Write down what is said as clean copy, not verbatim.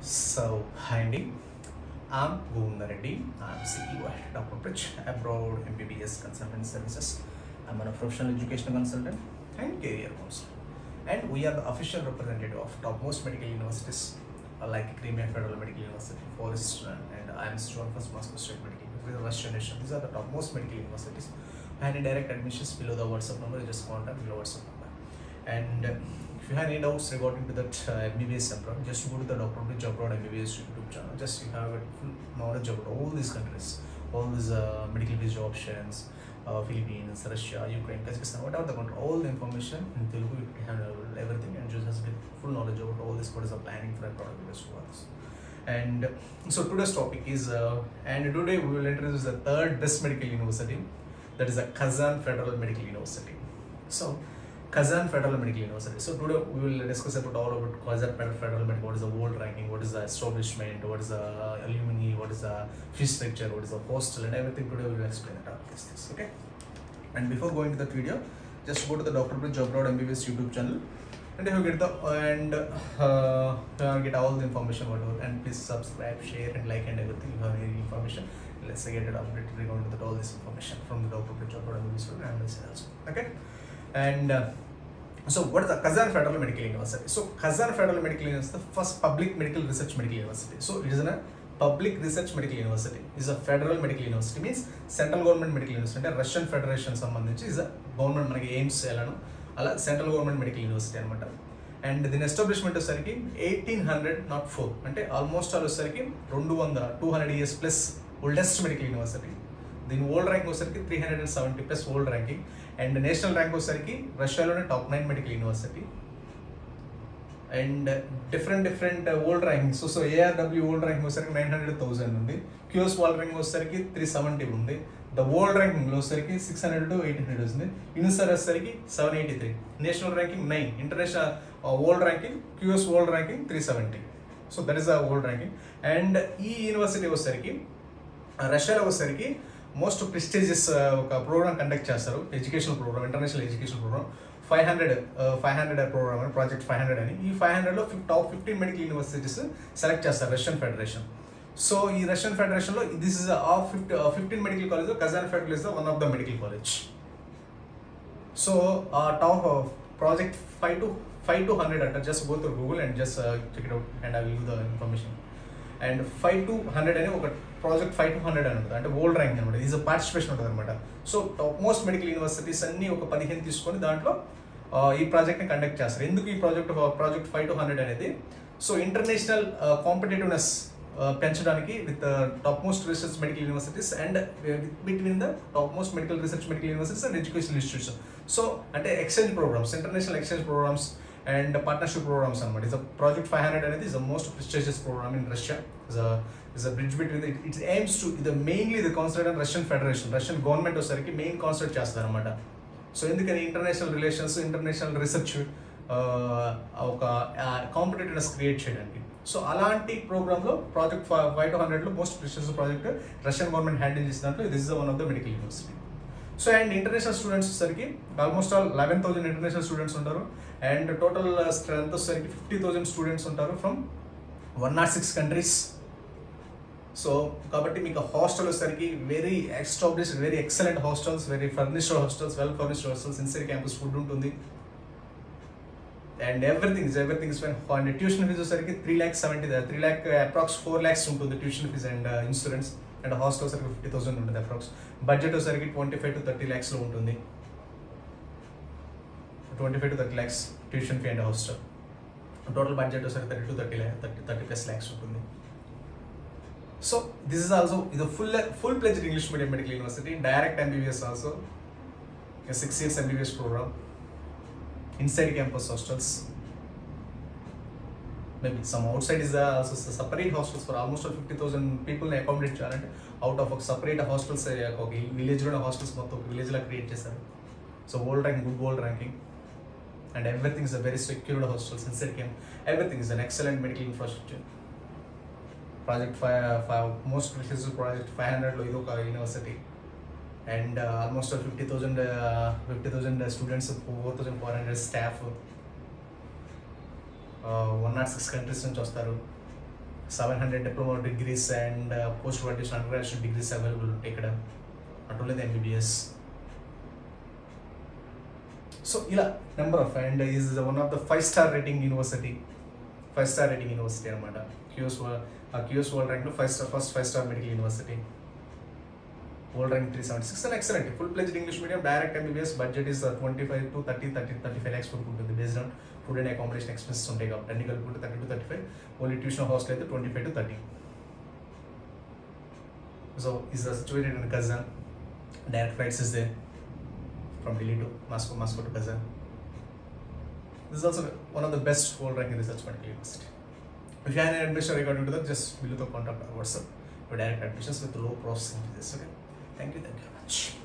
Hi Andy, I'm Govindra Reddy. I'm CEO at Dr. Bridge Abroad MBBS Consultant Services. I'm a professional educational consultant and career counselor. And we are the official representative of topmost medical universities like Crimea Federal Medical University, Forest, and IIMS John First Moscow State Medical University, Russian Nation. These are the topmost medical universities. And in direct admissions below the WhatsApp number, you just contact below WhatsApp number. And if you have any doubts regarding to that MBBS abroad, just go to the Dr. Bridge Abroad MBBS YouTube channel. Just you have a full knowledge about all these countries, all these medical visa options, Philippines, Russia, Ukraine, Kazakhstan, whatever the country, all the information in Telugu, you have everything, and just get full knowledge about all this. What is the planning for abroad videos to others. And so today's topic is, and today we will introduce the third best medical university, that is a Kazan Federal Medical University. So Kazan Federal Medical University. So today we will discuss all about Kazan Federal Medical. What is the world ranking? What is the establishment? What is the alumni? What is the fee structure? What is the hostel and everything? Today we will explain it all these things. Okay. And before going to that video, just go to the Dr. Bridge Abroad MBBS YouTube channel, and you get get all the information whatever. And please subscribe, share, and like and everything. You have any information, let's get it updated regarding all this information from the Dr. Bridge Abroad MBBS and also. Okay. And so what is the Kazan Federal Medical University? So Kazan Federal Medical University is the first public medical research medical university. So it is a public research medical university. It is a federal medical university, means central government medical university. Russian Federation సంబంధించి is a government మనకి AIIMS ఎలానో అలా central government medical university అనమాట. And దీని establishment వచ్చేసరికి 1804, అంటే almost all వచ్చేసరికి 200 years plus oldest medical university. దీని వరల్డ్ ర్యాంక్ వచ్చేసరికి 370 plus world ranking. And national rank వచ్చేసరికి రష్యాలోనే top 9 medical university. And different world rankings. So ARWU world ranking వచ్చేసరికి 900,000 ఉంది. క్యూఎస్ వరల్డ్ ర్యాంకింగ్ వచ్చేసరికి 370 ఉంది. ద వరల్డ్ ర్యాంకింగ్లో వచ్చేసరికి 600 to 800 ఉంది. యూనిసర్ వచ్చేసరికి 783. National ranking 9. International world ranking, QS world ranking 370. So that is the world ranking. And ఈ university వచ్చేసరికి రష్యాలో వచ్చేసరికి మోస్ట్ ప్రెస్టీజియస్ ఒక ప్రోగ్రామ్ కండక్ట్ చేస్తారు, educational program, international education program 500 program అని, ప్రాజెక్ట్ 500 అని. ఈ 500లో టాప్ 15 మెడికల్ యూనివర్సిటీస్ సెలెక్ట్ చేస్తారు రష్యన్ ఫెడరేషన్. సో ఈ రష్యన్ ఫెడరేషన్లో this is of 15 medical college, Kazan federal is the one of the medical college. So top project 5 to 100 అంట. Just go through Google and just check it out and I will give the information. And 5 to 100 అని ఒక project 5 to 100 అని ఉంటుంది, అంటే world rank అనమాట. Is a participation ఉంటుంది అనమాట. So top most medical universities అన్ని ఒక 15 తీసుకొని దాంట్లో ఈ ప్రాజెక్ట్ని కండక్ట్ చేస్తారు. ఎందుకు ఈ ప్రాజెక్ట్ 5 to 100 అనేది? సో ఇంటర్నేషనల్ కాంపిటేటివ్నెస్ పెంచడానికి with top most research medical universities and between the top most medical research medical universities and education institution. So అంటే exchange programs, international exchange programs and partnership programs అనమాట. Is project 500 అనేది is the most prestigious program in Russia. is a bridge between it aims to the mainly the concentrate on Russian Federation, Russian government వచ్చరికి main concept చేస్తారు అనమాట. So ఎందుకని international relations, international research ఒక competitiveness create చేయడానికి. So అలాంటి ప్రోగ్రామ్లో project 5 to 100లో most prestigious project Russian government handle చేసిన దాంట్లో this is one of the medical university. So and international students వచ్చరికి ఆల్మోస్ట్ ఆల్ 11,000 ఇంటర్నేషనల్ స్టూడెంట్స్ ఉంటారు. అండ్ టోటల్ స్ట్రెంత్ వచ్చరికి 50,000 స్టూడెంట్స్ ఉంటారు ఫ్రమ్ 106 కంట్రీస్. సో కాబట్టి మీకు హాస్టల్ వచ్చేసరికి very established, very excellent hostels, very furnished hostels, well furnished hostels, inside campus food ఉంటుంది. And everything is fine. And tuition fee వచ్చేసరికి 3 lakh approx 4 lakhs ఉంటుంది tuition fee and insurance. And hostel వచ్చరికి 50,000 ఉంటుంది approx. Budget వచ్చరికి 25 to 30 lakhs ఉంటుంది. 25 to 30 lakhs tuition fee and hostel. Total budget వచ్చరికి 30 to 30 plus lakhs ఉంటుంది. So this is also a full-fledged English medium medical university, direct MBBS also, a 6 years MBBS program, inside campus hostels. Maybe some outside is also separate hostels for almost 50,000 people accommodate challenge out of separate hostels. Okay, village hostels village la create chesaru. So world ranking, good world ranking, and everything is a very secured hostels, inside camp, everything is an excellent medical infrastructure. Project 5 most prestigious project 500లో ఇది ఒక university. And almost 50,000 students, 4,400 staff, 106 countries నుంచి వస్తారు. 700 diploma degrees and post graduation undergraduate degrees available ఇక్కడ not only the MBBS. So ఇలా number of and is one of the 5-star rating university, 5-star rating university అనమాట. QS world ర్యాంక్లో first 5-star medical university, world rank 376 and excellent full fledged English medium direct MBBS. Budget is 25 to 35 lakhs వరకు ఉంటుంది based on food and accommodation expenses ఉంటాయి కాబట్టి అన్ని కలుపుకుంటే 30 to 35. Only tuition hostel అయితే 25 to 30. So is situated in Kazan. Direct flights is there from Delhi to Moscow, Moscow to Kazan. This is also one of the best whole ranking research medical university. If you have any admission regarding to that, just below the contact our WhatsApp for direct admissions with low processing fees. Okay, thank you very much.